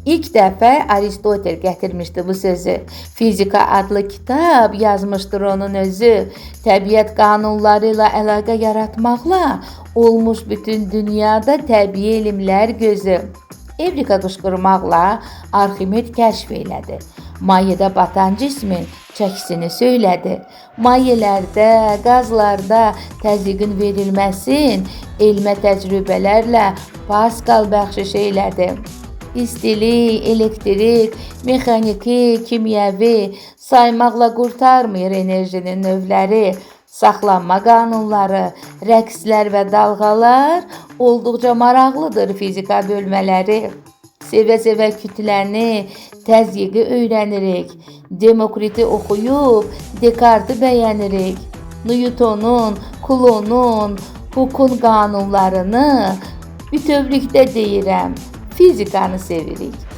İlk dəfə Aristotel gətirmişdi bu sözü. Fizika adlı kitab yazmışdır onun özü. Təbiət qanunları ilə əlaqə yaratmaqla olmuş bütün dünyada təbii elmlər gözü. Evrika qışqırmaqla Arximed kəşf elədi. Mayedə batan cismin çəkisini söylədi. Mayelərdə, qazlarda təzyiqin verilməsin elmə təcrübələrlə Pascal bəxşiş elədi. İstilik, elektrik, mexaniki, kimyəvi saymaqla qurtarmır enerjinin növləri, saxlanma qanunları, rəqslər və dalğalar olduqca maraqlıdır fizika bölmələri. Sevə-sevə kütləni, təzyiqi öyrənirik. Demokriti oxuyub Descartes-i bəyənirik. Newtonun, Coulomb'un, Hooke'un qanunlarını bütövlükdə deyirəm. Fizikanı sevirik.